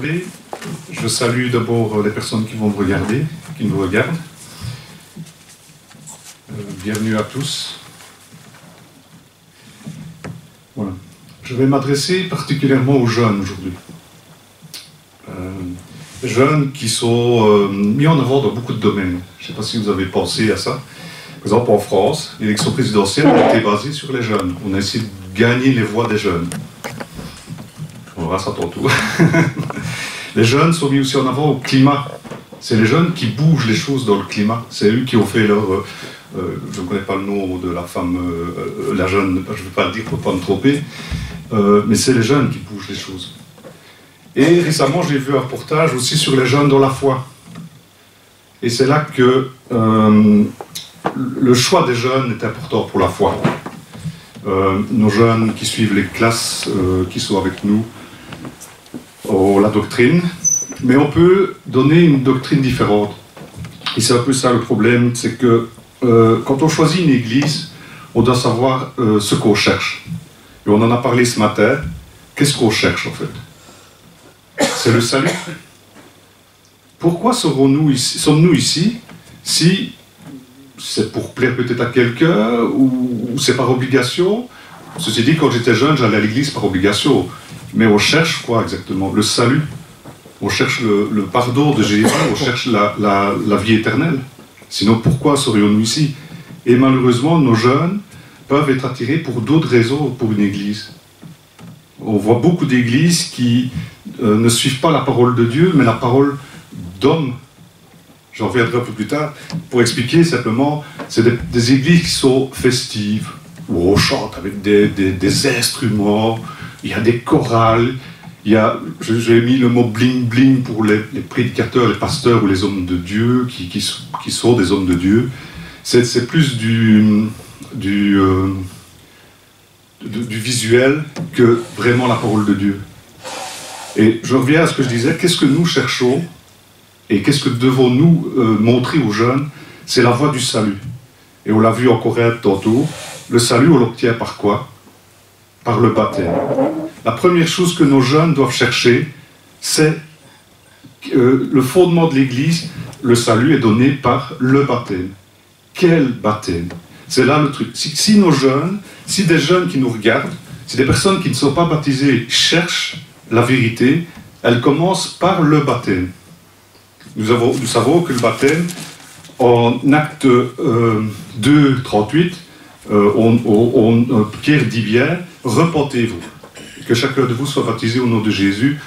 parler, je salue d'abord les personnes qui vont me regarder, qui nous regardent. Bienvenue à tous. Voilà. Je vais m'adresser particulièrement aux jeunes aujourd'hui. Jeunes qui sont mis en avant dans beaucoup de domaines. Je ne sais pas si vous avez pensé à ça. Par exemple, en France, l'élection présidentielle a été basée sur les jeunes. On a essayé de gagner les voix des jeunes. On verra ça tantôt. Les jeunes sont mis aussi en avant au climat. C'est les jeunes qui bougent les choses dans le climat. C'est eux qui ont fait leur... je ne connais pas le nom de la femme, la jeune, je ne vais pas le dire pour ne pas me tromper, mais c'est les jeunes qui bougent les choses. Et récemment, j'ai vu un reportage aussi sur les jeunes dans la foi. Et c'est là que le choix des jeunes est important pour la foi. Nos jeunes qui suivent les classes, qui sont avec nous, ont la doctrine, mais on peut donner une doctrine différente. Et c'est un peu ça le problème, c'est que quand on choisit une église, on doit savoir ce qu'on cherche. Et on en a parlé ce matin. Qu'est-ce qu'on cherche en fait? C'est le salut. Pourquoi sommes-nous ici si c'est pour plaire peut-être à quelqu'un ou c'est par obligation? Ceci dit, quand j'étais jeune, j'allais à l'église par obligation. Mais on cherche quoi exactement? Le salut. On cherche le pardon de Jésus, on cherche la vie éternelle. Sinon, pourquoi serions-nous ici? Et malheureusement, nos jeunes peuvent être attirés pour d'autres raisons pour une église. On voit beaucoup d'églises qui ne suivent pas la parole de Dieu, mais la parole d'hommes. J'en reviendrai un peu plus tard. Pour expliquer simplement, c'est des églises qui sont festives, où on chante avec des instruments, il y a des chorales, j'ai mis le mot bling-bling pour les prédicateurs, les pasteurs ou les hommes de Dieu qui sont des hommes de Dieu. C'est plus du visuel que vraiment la parole de Dieu. Et je reviens à ce que je disais, qu'est-ce que nous cherchons et qu'est-ce que devons-nous montrer aux jeunes? C'est la voie du salut. Et on l'a vu en Corinthe tantôt, le salut on l'obtient par quoi? Par le baptême. La première chose que nos jeunes doivent chercher, c'est le fondement de l'Église, le salut est donné par le baptême. Quel baptême? C'est là le truc. Si nos jeunes, si des jeunes qui nous regardent, si des personnes qui ne sont pas baptisées cherchent la vérité, elles commencent par le baptême. Nous savons que le baptême, en acte 2, 38, Pierre dit bien, repentez-vous, que chacun de vous soit baptisé au nom de Jésus,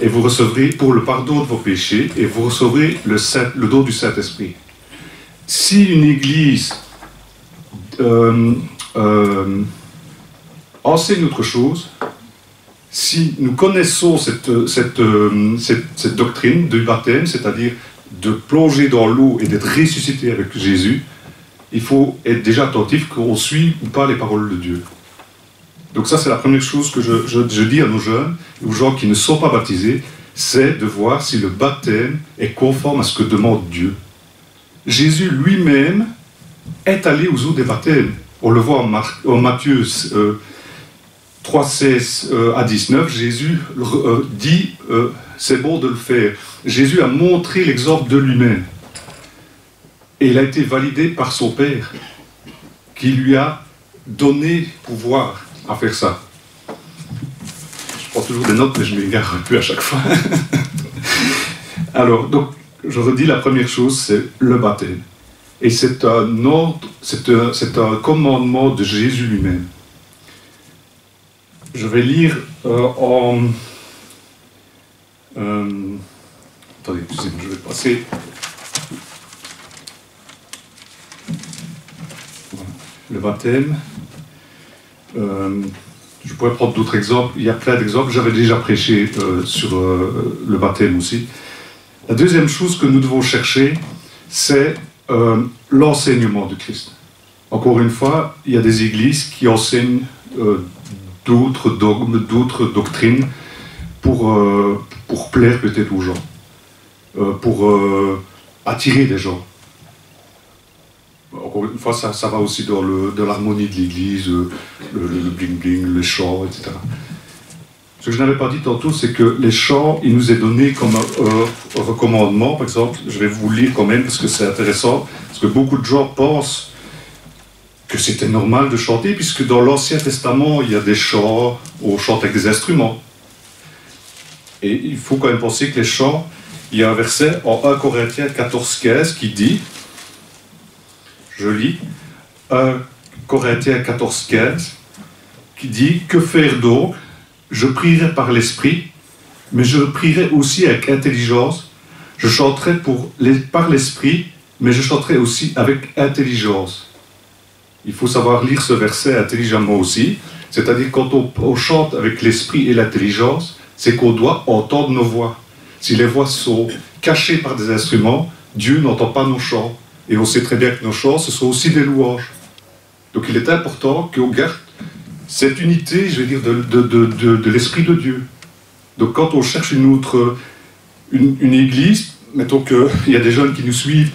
et vous recevrez pour le pardon de vos péchés, et vous recevrez le don du Saint-Esprit. Si une église enseigne autre chose, si nous connaissons cette doctrine du baptême, c'est-à-dire de plonger dans l'eau et d'être ressuscité avec Jésus, il faut être déjà attentif qu'on suit ou pas les paroles de Dieu. Donc ça, c'est la première chose que je dis à nos jeunes, aux gens qui ne sont pas baptisés, c'est de voir si le baptême est conforme à ce que demande Dieu. Jésus lui-même est allé aux eaux des baptêmes. On le voit en Matthieu 3,16 à 19, Jésus dit c'est bon de le faire. Jésus a montré l'exemple de lui-même. Et il a été validé par son Père, qui lui a donné pouvoir à faire ça. Je prends toujours des notes, mais je m'égare un peu à chaque fois. Alors, donc, je redis, la première chose, c'est le baptême. Et c'est un ordre, c'est un commandement de Jésus lui-même. Je vais lire attendez, excusez-moi, je vais passer. Voilà. Le baptême. Je pourrais prendre d'autres exemples. Il y a plein d'exemples. J'avais déjà prêché sur le baptême aussi. La deuxième chose que nous devons chercher, c'est l'enseignement de Christ. Encore une fois, il y a des églises qui enseignent d'autres dogmes, d'autres doctrines pour plaire peut-être aux gens, pour attirer des gens. Encore une fois, ça va aussi dans l'harmonie de l'église, le bling-bling, le chant, etc. Ce que je n'avais pas dit tantôt, c'est que les chants, il nous est donné comme un recommandement. Par exemple, je vais vous lire quand même parce que c'est intéressant, parce que beaucoup de gens pensent que c'était normal de chanter, puisque dans l'Ancien Testament, il y a des chants où on chante avec des instruments. Et il faut quand même penser que les chants, il y a un verset en 1 Corinthiens 14-15 qui dit, je lis, 1 Corinthiens 14-15, qui dit, que faire donc? Je prierai par l'Esprit, mais je prierai aussi avec intelligence. Je chanterai par l'Esprit, mais je chanterai aussi avec intelligence. Il faut savoir lire ce verset intelligemment aussi. C'est-à-dire quand on chante avec l'Esprit et l'intelligence, c'est qu'on doit entendre nos voix. Si les voix sont cachées par des instruments, Dieu n'entend pas nos chants. Et on sait très bien que nos chants, ce sont aussi des louanges. Donc il est important qu'on garde cette unité, je vais dire, de l'Esprit de Dieu. Donc quand on cherche une église, mettons qu'il y a des jeunes qui nous suivent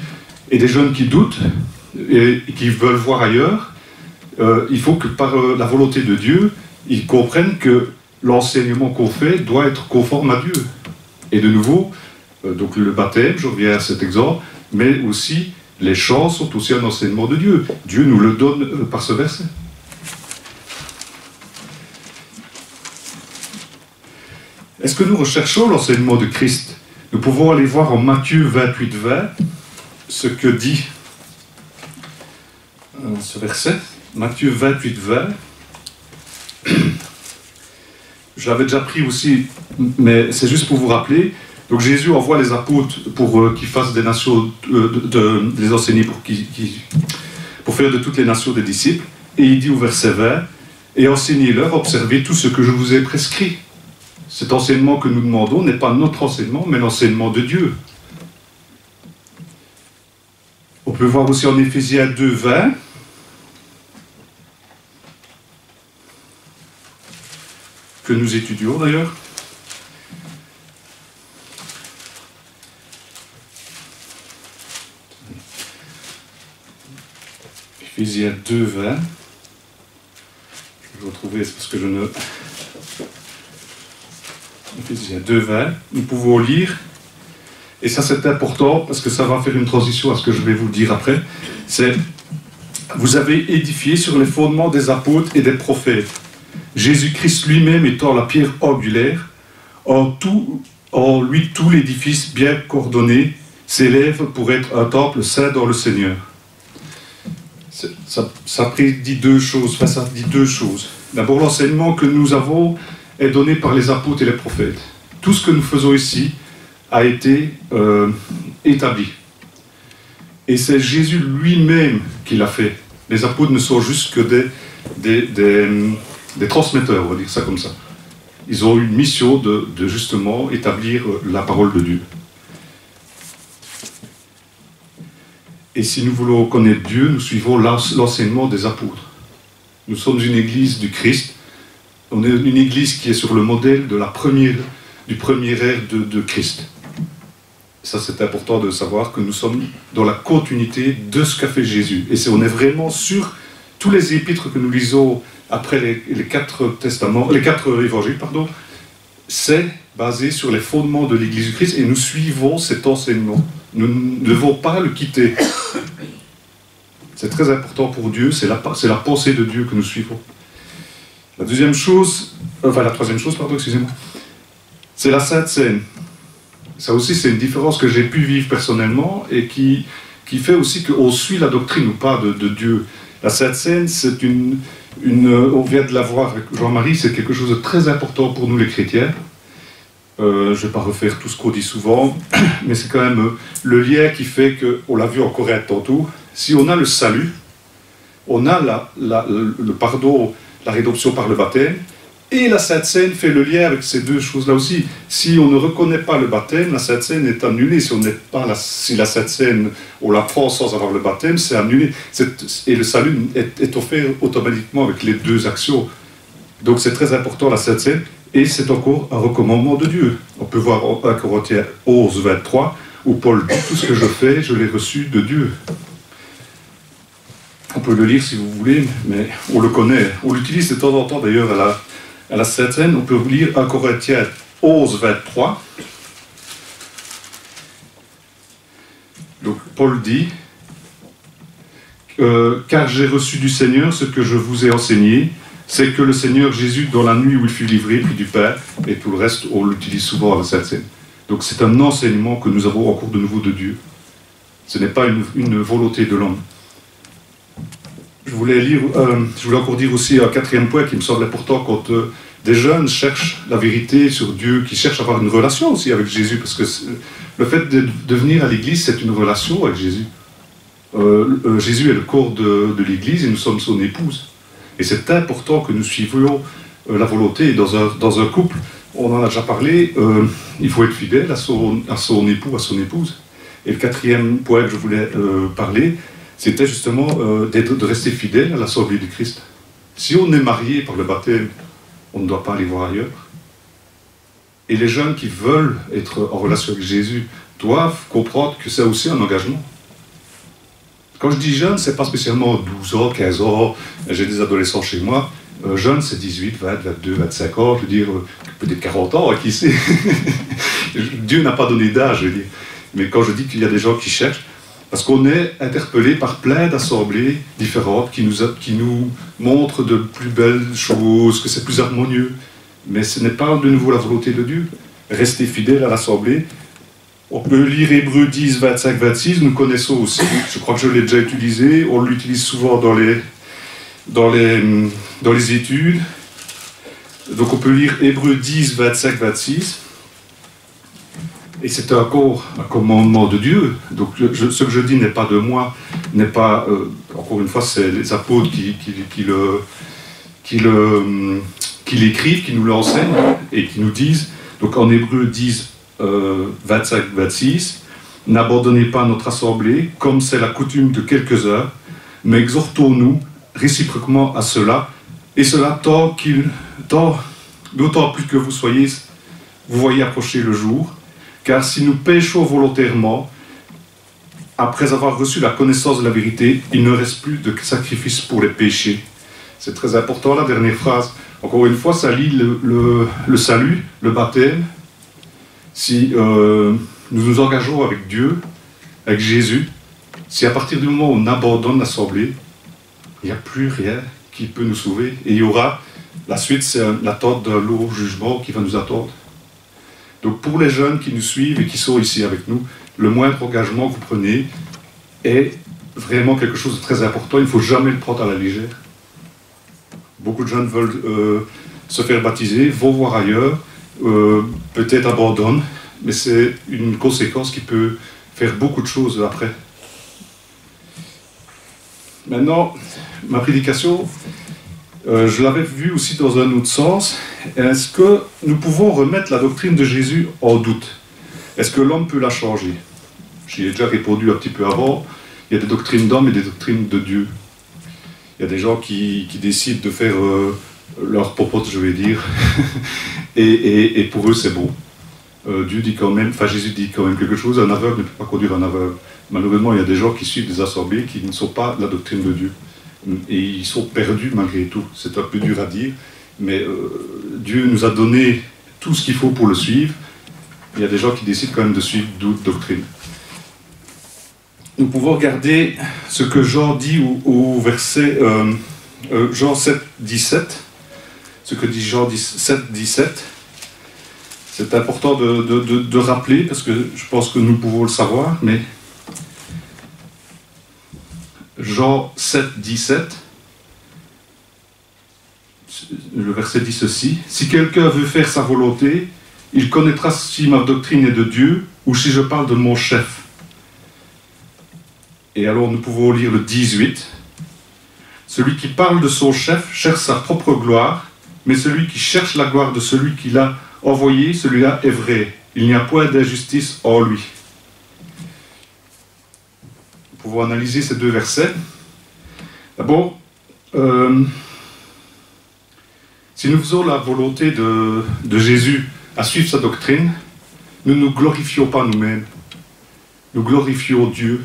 et des jeunes qui doutent et qui veulent voir ailleurs, il faut que par la volonté de Dieu, ils comprennent que l'enseignement qu'on fait doit être conforme à Dieu. Et de nouveau, donc le baptême, je reviens à cet exemple, mais aussi les chants sont aussi un enseignement de Dieu. Dieu nous le donne par ce verset. Est-ce que nous recherchons l'enseignement de Christ? Nous pouvons aller voir en Matthieu 28-20 ce que dit ce verset. Matthieu 28-20. Je l'avais déjà pris aussi, mais c'est juste pour vous rappeler. Donc Jésus envoie les apôtres pour qu'ils fassent des nations, les enseigner pour faire de toutes les nations des disciples. Et il dit au verset 20, « Et enseignez-leur, observez tout ce que je vous ai prescrit. » Cet enseignement que nous demandons n'est pas notre enseignement, mais l'enseignement de Dieu. On peut voir aussi en Éphésiens 2:20, que nous étudions d'ailleurs. Éphésiens 2:20. Je vais le retrouver, c'est parce que je ne... Éphésiens 2:20, nous pouvons lire, et ça c'est important parce que ça va faire une transition à ce que je vais vous dire après, c'est « Vous avez édifié sur les fondements des apôtres et des prophètes, Jésus-Christ lui-même étant la pierre angulaire, en lui tout l'édifice bien coordonné s'élève pour être un temple saint dans le Seigneur. » Ça dit deux choses, enfin ça dit deux choses. D'abord, l'enseignement que nous avons est donné par les apôtres et les prophètes. Tout ce que nous faisons ici a été établi. Et c'est Jésus lui-même qui l'a fait. Les apôtres ne sont juste que des transmetteurs, on va dire ça comme ça. Ils ont une mission de justement établir la parole de Dieu. Et si nous voulons connaître Dieu, nous suivons l'enseignement des apôtres. Nous sommes une église du Christ. On est une église qui est sur le modèle de du premier ère de Christ. Ça, c'est important de savoir que nous sommes dans la continuité de ce qu'a fait Jésus. Et on est vraiment sur tous les épîtres que nous lisons après les quatre évangiles, c'est basé sur les fondements de l'église du Christ et nous suivons cet enseignement. Nous ne devons pas le quitter. C'est très important pour Dieu, c'est la pensée de Dieu que nous suivons. La troisième chose, excusez-moi, c'est la Sainte Seine. Ça aussi, c'est une différence que j'ai pu vivre personnellement et qui fait aussi qu'on suit la doctrine ou pas de Dieu. La Sainte Seine, c'est on vient de la voir avec Jean-Marie, c'est quelque chose de très important pour nous les chrétiens. Je ne vais pas refaire tout ce qu'on dit souvent, mais c'est quand même le lien qui fait que, on l'a vu en Corinthe tantôt, si on a le salut, on a le pardon, la rédemption par le baptême, et la Sainte Seine fait le lien avec ces deux choses-là aussi. Si on ne reconnaît pas le baptême, la Sainte Seine est annulée. Si la Sainte Seine, on la prend sans avoir le baptême, c'est annulé. Et le salut est offert automatiquement avec les deux actions. Donc c'est très important la Sainte Seine, et c'est encore un recommandement de Dieu. On peut voir en 1 Corinthiens 11:23, où Paul dit « Tout ce que je fais, je l'ai reçu de Dieu ». On peut le lire si vous voulez, mais on le connaît. On l'utilise de temps en temps d'ailleurs à la Sainte Seine, on peut lire 1 Corinthiens 11, 23. Donc Paul dit, car j'ai reçu du Seigneur ce que je vous ai enseigné, c'est que le Seigneur Jésus, dans la nuit où il fut livré, prit du pain, et tout le reste, on l'utilise souvent à la Sainte Seine. Donc c'est un enseignement que nous avons en cours de nouveau de Dieu. Ce n'est pas une volonté de l'homme. Je voulais encore dire aussi un quatrième point qui me semble important quand des jeunes cherchent la vérité sur Dieu, qui cherchent à avoir une relation aussi avec Jésus, parce que le fait de venir à l'église, c'est une relation avec Jésus. Jésus est le corps de l'église et nous sommes son épouse. Et c'est important que nous suivions la volonté. Dans un couple, on en a déjà parlé, il faut être fidèle à son époux, à son épouse. Et le quatrième point que je voulais parler, c'était justement de rester fidèle à l'Assemblée du Christ. Si on est marié par le baptême, on ne doit pas aller voir ailleurs. Et les jeunes qui veulent être en relation avec Jésus doivent comprendre que c'est aussi un engagement. Quand je dis jeune, ce n'est pas spécialement 12 ans, 15 ans, j'ai des adolescents chez moi. Jeune, c'est 18, 20, 22, 25 ans, je veux dire, peut-être 40 ans, qui sait. Dieu n'a pas donné d'âge, je veux dire. Mais quand je dis qu'il y a des gens qui cherchent, parce qu'on est interpellé par plein d'assemblées différentes qui nous montrent de plus belles choses, que c'est plus harmonieux. Mais ce n'est pas de nouveau la volonté de Dieu. Rester fidèle à l'assemblée. On peut lire Hébreux 10, 25, 26, nous connaissons aussi. Je crois que je l'ai déjà utilisé. On l'utilise souvent dans les études. Donc on peut lire Hébreux 10, 25, 26. Et c'est encore un commandement de Dieu. Donc ce que je dis n'est pas de moi, n'est pas, encore une fois, c'est les apôtres qui l'écrivent, qui nous l'enseignent et qui nous disent, donc en Hébreux 10, 25, 26, n'abandonnez pas notre assemblée, comme c'est la coutume de quelques-uns, mais exhortons-nous réciproquement à cela, et cela d'autant plus que vous voyez approcher le jour. Car si nous péchons volontairement, après avoir reçu la connaissance de la vérité, il ne reste plus de sacrifice pour les péchés. C'est très important, la dernière phrase. Encore une fois, ça lie le salut, le baptême. Si nous nous engageons avec Dieu, avec Jésus, si à partir du moment où on abandonne l'assemblée, il n'y a plus rien qui peut nous sauver. Et il y aura, la suite, c'est l'attente d'un lourd jugement qui va nous attendre. Donc pour les jeunes qui nous suivent et qui sont ici avec nous, le moindre engagement que vous prenez est vraiment quelque chose de très important. Il ne faut jamais le prendre à la légère. Beaucoup de jeunes veulent se faire baptiser, vont voir ailleurs, peut-être abandonnent, mais c'est une conséquence qui peut faire beaucoup de choses après. Maintenant, ma prédication, je l'avais vue aussi dans un autre sens. Est-ce que nous pouvons remettre la doctrine de Jésus en doute? Est-ce que l'homme peut la changer? J'y ai déjà répondu un petit peu avant. Il y a des doctrines d'hommes et des doctrines de Dieu. Il y a des gens qui décident de faire leur popote, je vais dire, et pour eux c'est bon. Dieu dit quand même, Jésus dit quand même quelque chose. Un aveugle ne peut pas conduire un aveugle. Malheureusement, il y a des gens qui suivent des assemblées qui ne sont pas la doctrine de Dieu. Et ils sont perdus malgré tout. C'est un peu dur à dire, mais Dieu nous a donné tout ce qu'il faut pour le suivre. Il y a des gens qui décident quand même de suivre d'autres doctrines. Nous pouvons regarder ce que Jean dit au verset Jean 7, 17. Ce que dit Jean 7, 17. C'est important de rappeler, parce que je pense que nous pouvons le savoir, mais Jean 7, 17, le verset dit ceci: « Si quelqu'un veut faire sa volonté, il connaîtra si ma doctrine est de Dieu ou si je parle de mon chef. » Et alors nous pouvons lire le 18. « Celui qui parle de son chef cherche sa propre gloire, mais celui qui cherche la gloire de celui qui l'a envoyé, celui-là est vrai. Il n'y a point d'injustice en lui. » Nous pouvons analyser ces deux versets. D'abord, si nous faisons la volonté de Jésus à suivre sa doctrine, nous ne nous glorifions pas nous-mêmes. Nous glorifions Dieu.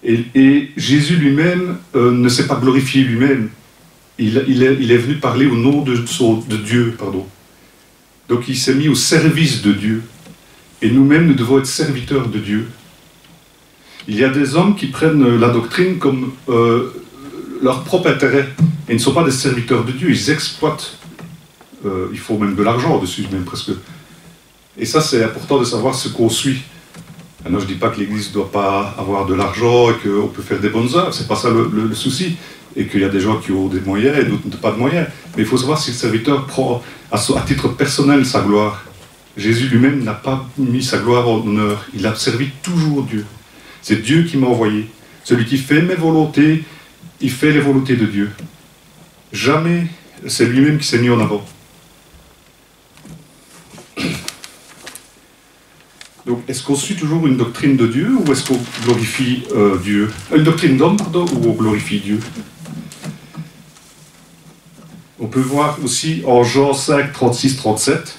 Et Jésus lui-même ne s'est pas glorifié lui-même. il est venu parler au nom de Dieu, pardon. Donc il s'est mis au service de Dieu. Et nous-mêmes, nous devons être serviteurs de Dieu. Il y a des hommes qui prennent la doctrine comme leur propre intérêt. Et ne sont pas des serviteurs de Dieu, ils exploitent. Il faut même de l'argent dessus, même presque. Et ça, c'est important de savoir ce qu'on suit. Maintenant, je ne dis pas que l'Église ne doit pas avoir de l'argent et qu'on peut faire des bonnes œuvres, c'est pas ça le souci. Et qu'il y a des gens qui ont des moyens et d'autres pas de moyens. Mais il faut savoir si le serviteur prend à titre personnel sa gloire. Jésus lui-même n'a pas mis sa gloire en honneur. Il a servi toujours Dieu. C'est Dieu qui m'a envoyé. Celui qui fait mes volontés, il fait les volontés de Dieu. Jamais c'est lui-même qui s'est mis en avant. Donc, est-ce qu'on suit toujours une doctrine de Dieu ou est-ce qu'on glorifie Dieu? Une doctrine d'homme, pardon, ou on glorifie Dieu? On peut voir aussi en Jean 5, 36, 37.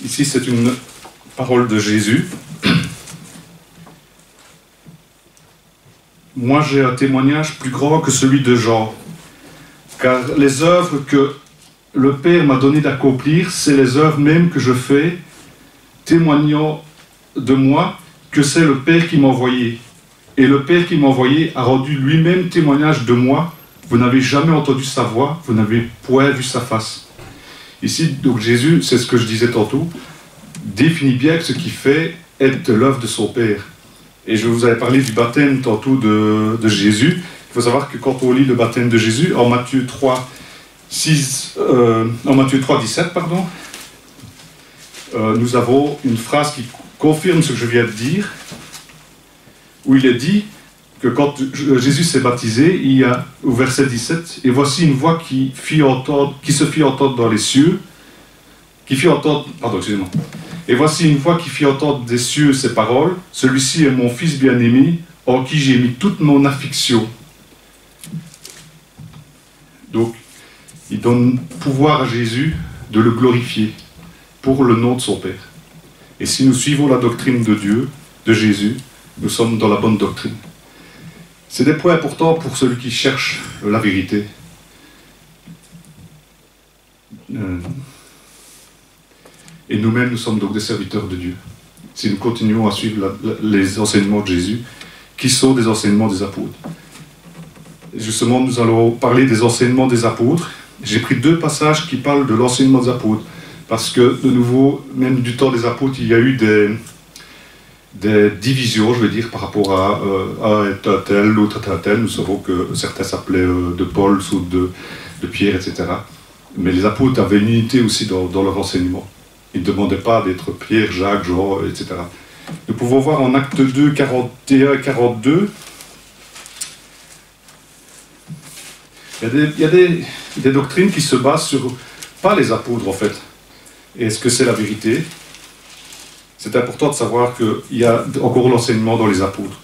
Ici, c'est une parole de Jésus. Moi, j'ai un témoignage plus grand que celui de Jean. Car les œuvres que le Père m'a donné d'accomplir, c'est les œuvres même que je fais, témoignant de moi que c'est le Père qui m'a envoyé. Et le Père qui m'a envoyé a rendu lui-même témoignage de moi. Vous n'avez jamais entendu sa voix, vous n'avez point vu sa face. Ici, donc Jésus, c'est ce que je disais tantôt, définit bien que ce qu'il fait est l'œuvre de son Père. Et je vous avais parlé du baptême tantôt de Jésus. Il faut savoir que quand on lit le baptême de Jésus, en Matthieu 3, 17, nous avons une phrase qui confirme ce que je viens de dire, où il est dit que quand Jésus s'est baptisé, il y a au verset 17, « Et voici une voix qui se fit entendre dans les cieux, Et voici une voix qui fit entendre des cieux ces paroles, « Celui-ci est mon Fils bien-aimé, en qui j'ai mis toute mon affection. » Donc, il donne pouvoir à Jésus de le glorifier pour le nom de son Père. Et si nous suivons la doctrine de Dieu, de Jésus, nous sommes dans la bonne doctrine. C'est des points importants pour celui qui cherche la vérité. Et nous-mêmes, nous sommes donc des serviteurs de Dieu. Si nous continuons à suivre les enseignements de Jésus, qui sont des enseignements des apôtres. Et justement, nous allons parler des enseignements des apôtres. J'ai pris 2 passages qui parlent de l'enseignement des apôtres. Parce que, de nouveau, même du temps des apôtres, il y a eu des divisions, je veux dire, par rapport à un tel, l'autre un tel. Nous savons que certains s'appelaient de Paul, d'autres de Pierre, etc. Mais les apôtres avaient une unité aussi dans leur enseignement. Ils ne demandaient pas d'être Pierre, Jacques, Jean, etc. Nous pouvons voir en Actes 2, 41 et 42. Il y a des doctrines qui se basent sur, pas les apôtres en fait. Et est-ce que c'est la vérité? C'est important de savoir qu'il y a encore l'enseignement dans les apôtres.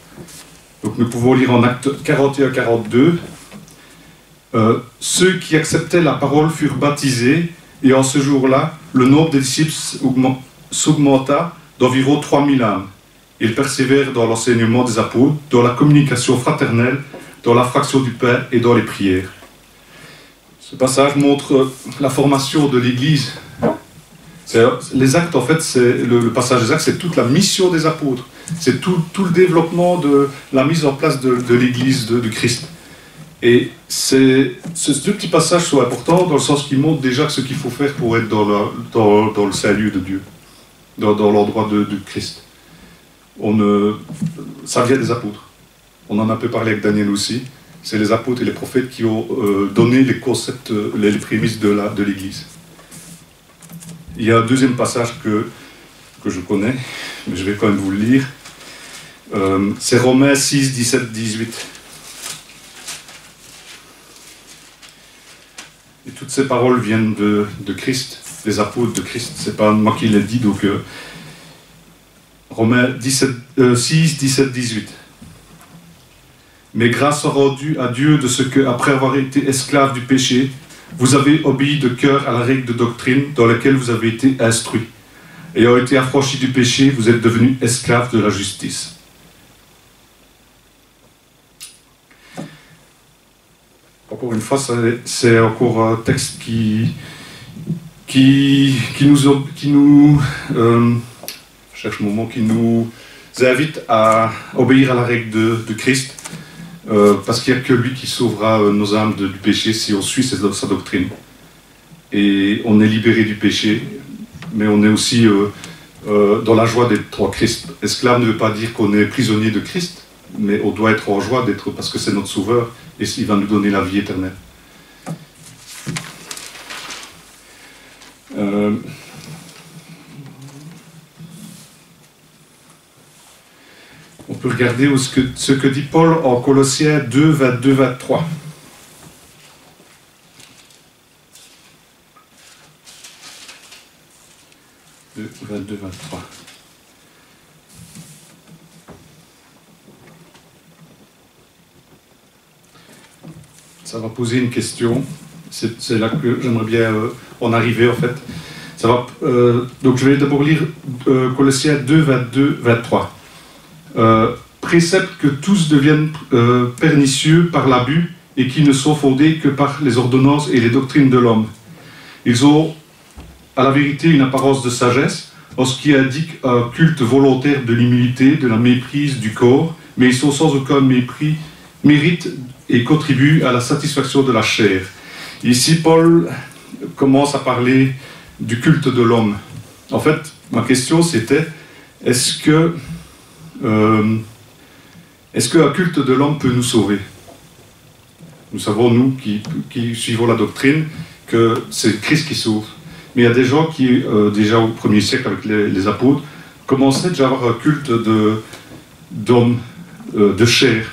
Donc nous pouvons lire en Actes 41-42, ceux qui acceptaient la parole furent baptisés, et en ce jour-là, le nombre des disciples s'augmenta d'environ 3000 âmes. Ils persévèrent dans l'enseignement des apôtres, dans la communication fraternelle, dans la fraction du pain et dans les prières. Ce passage montre la formation de l'Église. Les actes, en fait, le passage des actes, c'est toute la mission des apôtres. C'est tout le développement de la mise en place de l'Église de Christ. Et ces 2 petits passages sont importants dans le sens qu'ils montrent déjà ce qu'il faut faire pour être dans le salut de Dieu, dans l'endroit de Christ. Ça vient des apôtres. On en a un peu parlé avec Daniel aussi. C'est les apôtres et les prophètes qui ont donné les concepts, les prémices de l'Église. Il y a un 2e passage que je connais, mais je vais quand même vous le lire. C'est Romains 6, 17, 18. Et toutes ces paroles viennent de Christ, des apôtres de Christ. C'est pas moi qui l'ai dit, donc Romains 6, 17, 18. Mais grâce soit rendue à Dieu de ce que, après avoir été esclave du péché, vous avez obéi de cœur à la règle de doctrine dans laquelle vous avez été instruits. Ayant été affranchis du péché, vous êtes devenus esclaves de la justice. Encore une fois, c'est encore un texte qui nous invite à obéir à la règle de Christ, parce qu'il n'y a que lui qui sauvera nos âmes du péché si on suit sa doctrine. Et on est libéré du péché, mais on est aussi dans la joie d'être en Christ. Esclave ne veut pas dire qu'on est prisonnier de Christ, mais on doit être en joie d'être, parce que c'est notre sauveur et il va nous donner la vie éternelle. On peut regarder ce que dit Paul en Colossiens 2, 22, 23. « 22, 23. Ça va poser une question. C'est là que j'aimerais bien en arriver, en fait. Donc, je vais d'abord lire Colossiens 2, 22, 23. Préceptes que tous deviennent pernicieux par l'abus et qui ne sont fondés que par les ordonnances et les doctrines de l'homme. Ils ont à la vérité une apparence de sagesse, en ce qui indique un culte volontaire de l'humilité, de la méprise du corps, mais ils sont sans aucun mérite et contribuent à la satisfaction de la chair. Ici, Paul commence à parler du culte de l'homme. En fait, ma question c'était, est-ce qu'un culte de l'homme peut nous sauver? Nous savons, nous, qui suivons la doctrine, que c'est Christ qui sauve. Mais il y a des gens qui, déjà au 1er siècle avec les apôtres, commençaient déjà à avoir un culte d'homme, de chair.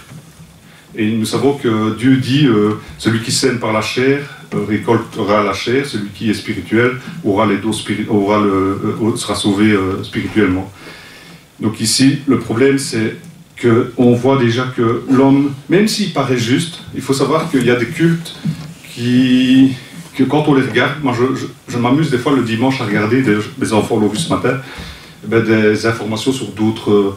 Et nous savons que Dieu dit, celui qui sème par la chair récoltera la chair, celui qui est spirituel aura les dons sera sauvé spirituellement. Donc ici, le problème c'est qu'on voit déjà que l'homme, même s'il paraît juste, il faut savoir qu'il y a des cultes que quand on les regarde, moi je m'amuse des fois le dimanche à regarder, les enfants l'ont vu ce matin, des informations sur d'autres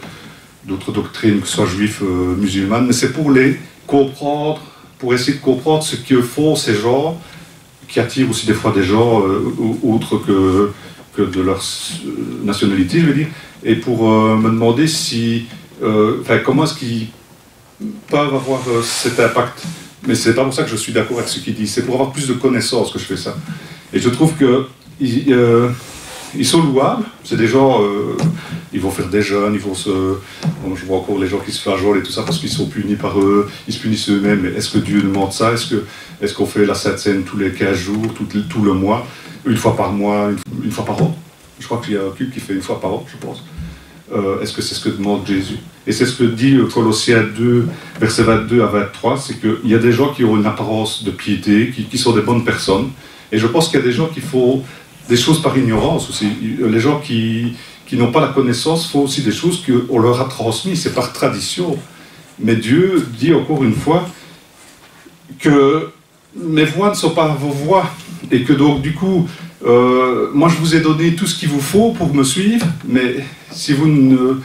doctrines, que ce soit juifs, musulmanes, mais c'est pour les comprendre, pour essayer de comprendre ce que font ces gens, qui attirent aussi des fois des gens autres que de leur nationalité, je veux dire, et pour me demander comment est-ce qu'ils peuvent avoir cet impact. Mais c'est pas pour ça que je suis d'accord avec ce qu'ils disent, c'est pour avoir plus de connaissances que je fais ça. Et je trouve que ils sont louables, c'est des gens, ils vont faire des jeûnes, je vois encore les gens qui se flageolent et tout ça parce qu'ils sont punis par eux, ils se punissent eux-mêmes, mais est-ce que Dieu demande ça? Est-ce qu'on fait la Sainte Seine tous les 15 jours, tout le mois, une fois par mois, une fois par an? Je crois qu'il y a un culte qui fait une fois par an, je pense. Est-ce que c'est ce que demande Jésus? Et c'est ce que dit Colossiens 2, versets 22 à 23, c'est qu'il y a des gens qui ont une apparence de piété, qui sont des bonnes personnes, et je pense qu'il y a des gens qui font des choses par ignorance aussi. Les gens qui n'ont pas la connaissance font aussi des choses qu'on leur a transmises, c'est par tradition. Mais Dieu dit encore une fois que mes voix ne sont pas vos voix, et que donc du coup, moi je vous ai donné tout ce qu'il vous faut pour me suivre, mais si vous ne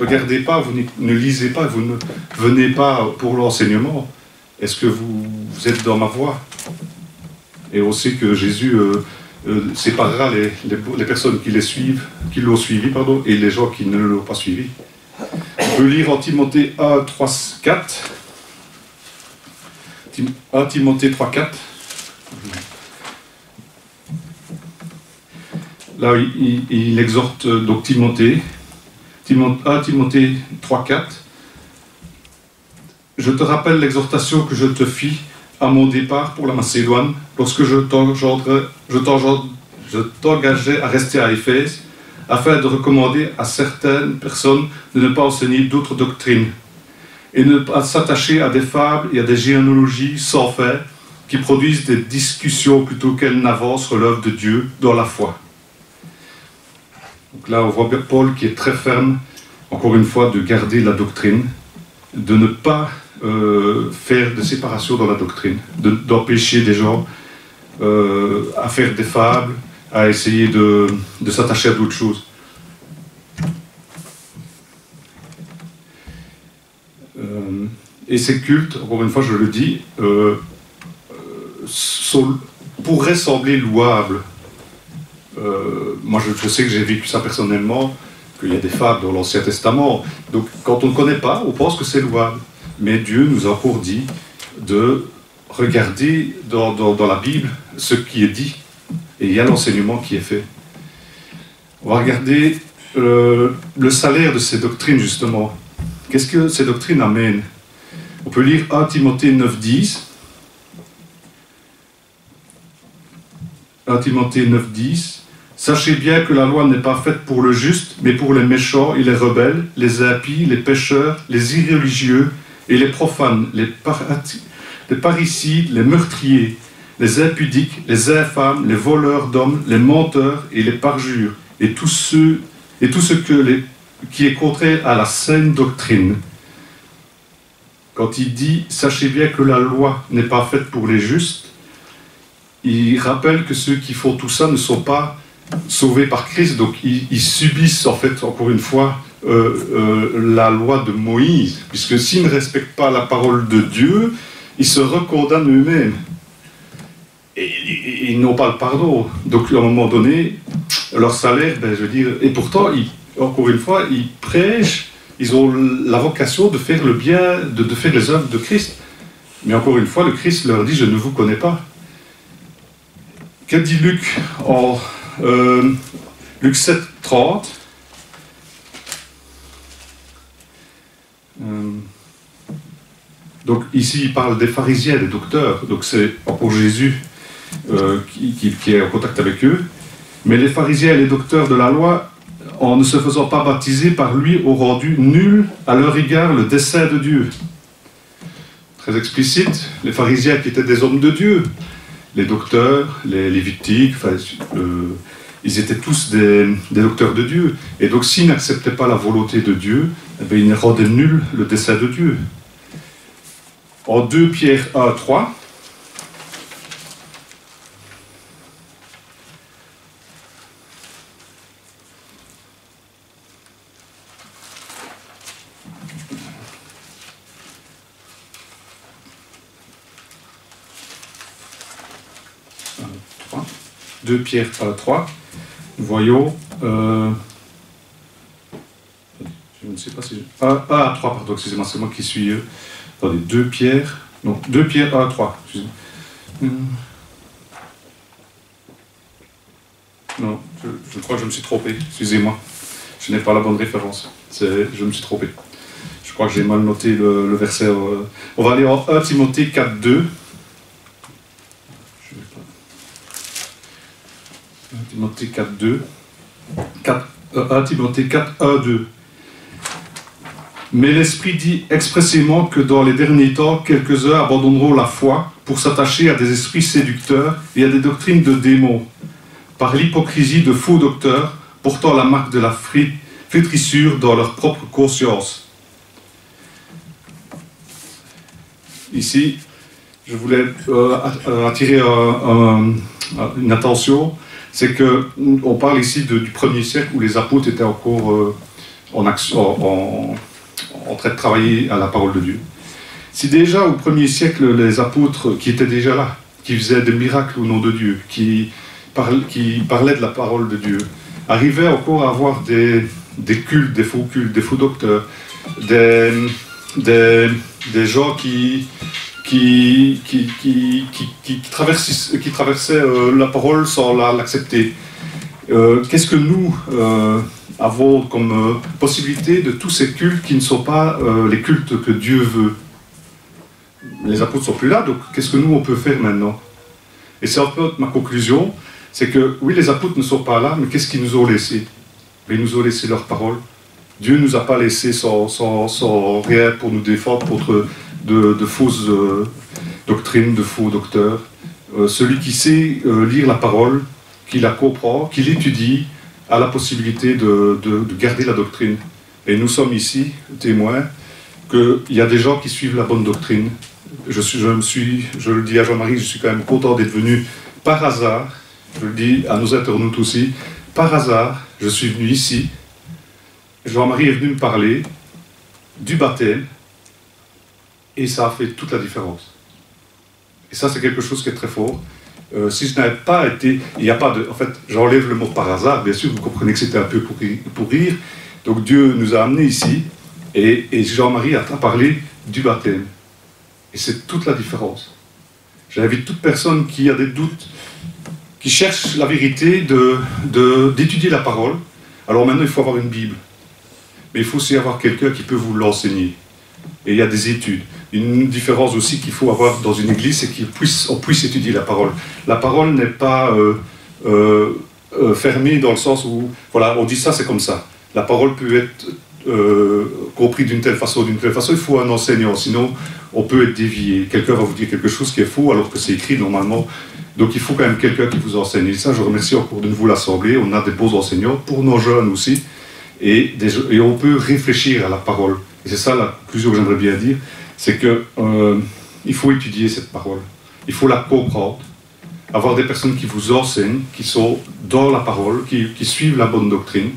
regardez pas, vous ne lisez pas, vous ne venez pas pour l'enseignement, est-ce que vous êtes dans ma voie? Et on sait que Jésus séparera les personnes qui l'ont suivi, et les gens qui ne l'ont pas suivi. On peut lire en Timothée 1, 3, 4. 1 Timothée 3, 4. Là, il exhorte donc Timothée. 1 Timothée 3, 4. Je te rappelle l'exhortation que je te fis à mon départ pour la Macédoine, lorsque je t'engageais à rester à Éphèse, afin de recommander à certaines personnes de ne pas enseigner d'autres doctrines, et ne pas s'attacher à des fables et à des généalogies sans fin, qui produisent des discussions plutôt qu'elles n'avancent sur l'œuvre de Dieu dans la foi. Donc là, on voit Paul qui est très ferme, encore une fois, de garder la doctrine, de ne pas faire de séparation dans la doctrine, d'empêcher des gens à faire des fables, à essayer de s'attacher à d'autres choses. Et ces cultes, encore une fois je le dis, pourraient sembler louables. Moi je sais que j'ai vécu ça personnellement, qu'il y a des fables dans l'Ancien Testament. Donc quand on ne connaît pas, on pense que c'est louable. Mais Dieu nous a encore dit de regarder dans la Bible ce qui est dit. Et il y a l'enseignement qui est fait. On va regarder le salaire de ces doctrines, justement. Qu'est-ce que ces doctrines amènent? On peut lire 1 Timothée 9,10. 1 Timothée 9,10. Sachez bien que la loi n'est pas faite pour le juste, mais pour les méchants et les rebelles, les impies, les pécheurs, les irréligieux et les profanes, les parricides, les meurtriers, les impudiques, les infâmes, les voleurs d'hommes, les menteurs et les parjures, et tout ce qui est contraire à la saine doctrine. Quand il dit « Sachez bien que la loi n'est pas faite pour les justes », il rappelle que ceux qui font tout ça ne sont pas sauvés par Christ, donc ils subissent en fait, encore une fois, la loi de Moïse, puisque s'ils ne respectent pas la parole de Dieu, ils se recondamnent eux-mêmes. Et ils n'ont pas le pardon. Donc à un moment donné, leur salaire, ben, je veux dire, et pourtant, encore une fois, ils prêchent, ils ont la vocation de faire le bien, de faire les œuvres de Christ. Mais encore une fois, le Christ leur dit, je ne vous connais pas. Que dit Luc en Luc 7, 30? Donc ici, il parle des pharisiens, des docteurs. Donc c'est encore Jésus qui est en contact avec eux. Mais les pharisiens et les docteurs de la loi, en ne se faisant pas baptiser par lui, ont rendu nul à leur égard le dessein de Dieu. Très explicite, les pharisiens qui étaient des hommes de Dieu, les docteurs, les lévitiques, enfin, ils étaient tous des docteurs de Dieu. Et donc s'ils n'acceptaient pas la volonté de Dieu, eh bien, ils rendaient nul le dessein de Dieu. En 2 Pierre 1, 3, « 2 Pierre 1, 3 » voyons, je ne sais pas si... 1 à 3, pardon, excusez-moi, c'est moi qui suis... attendez, 2 Pierre... Non, 2 Pierre 1 à 3, non, je crois que je me suis trompé, excusez-moi. Je n'ai pas la bonne référence, je me suis trompé. Je crois que j'ai mal noté le verset. On va aller en 1 Timothée 4, 2. 1 Timothée 4, 2. 1 Timothée 4, 1, 2. Mais l'Esprit dit expressément que dans les derniers temps, quelques-uns abandonneront la foi pour s'attacher à des esprits séducteurs et à des doctrines de démons, par l'hypocrisie de faux docteurs, portant la marque de la flétrissure dans leur propre conscience. Ici, je voulais attirer une attention, c'est qu'on parle ici du 1er siècle où les apôtres étaient encore en train de travailler à la parole de Dieu. Si déjà au 1er siècle, les apôtres qui étaient déjà là, qui faisaient des miracles au nom de Dieu, qui parlaient de la parole de Dieu, arrivaient encore à avoir des cultes, des faux docteurs, des gens qui traversaient la parole sans l'accepter. Qu'est-ce que nous avons comme possibilité de tous ces cultes qui ne sont pas les cultes que Dieu veut? Les apôtres ne sont plus là, donc qu'est-ce que nous on peut faire maintenant? Et c'est un peu ma conclusion, c'est que oui, les apôtres ne sont pas là, mais qu'est-ce qu'ils nous ont laissé? Ils nous ont laissé leur parole. Dieu ne nous a pas laissé sans rien pour nous défendre contre de fausses doctrines, de faux docteurs. Celui qui sait lire la parole, qui la comprend, qui l'étudie, a la possibilité de garder la doctrine. Et nous sommes ici témoins qu'il y a des gens qui suivent la bonne doctrine. Je le dis à Jean-Marie, je suis quand même content d'être venu par hasard, je le dis à nos internautes aussi, par hasard, je suis venu ici. Jean-Marie est venu me parler du baptême, Et ça a fait toute la différence. Et ça, c'est quelque chose qui est très fort. Si je n'avais pas été... Il n'y a pas de... En fait, j'enlève le mot par hasard, bien sûr, vous comprenez que c'était un peu pour rire. Donc Dieu nous a amenés ici, et Jean-Marie a parlé du baptême. Et c'est toute la différence. J'invite toute personne qui a des doutes, qui cherche la vérité, d'étudier la parole. Alors maintenant, il faut avoir une Bible. Mais il faut aussi avoir quelqu'un qui peut vous l'enseigner. Et il y a des études. Une différence aussi qu'il faut avoir dans une église, c'est qu'on puisse étudier la parole. La parole n'est pas fermée dans le sens où, voilà, on dit ça, c'est comme ça. La parole peut être comprise d'une telle façon, d'une telle façon. Il faut un enseignant, sinon on peut être dévié. Quelqu'un va vous dire quelque chose qui est faux, alors que c'est écrit normalement. Donc il faut quand même quelqu'un qui vous enseigne. Et ça, je remercie encore de vous l'Assemblée. On a des beaux enseignants, pour nos jeunes aussi. Et on peut réfléchir à la parole. Et c'est ça la conclusion que j'aimerais bien dire, c'est qu'il faut étudier cette parole. Il faut la comprendre. Avoir des personnes qui vous enseignent, qui sont dans la parole, qui suivent la bonne doctrine.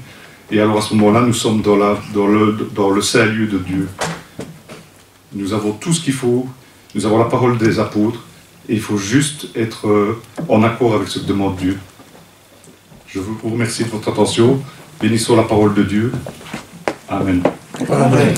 Et alors à ce moment-là, nous sommes dans le saint lieu de Dieu. Nous avons tout ce qu'il faut. Nous avons la parole des apôtres. Et il faut juste être en accord avec ce que demande Dieu. Je vous remercie de votre attention. Bénissons la parole de Dieu. Amen. Amen.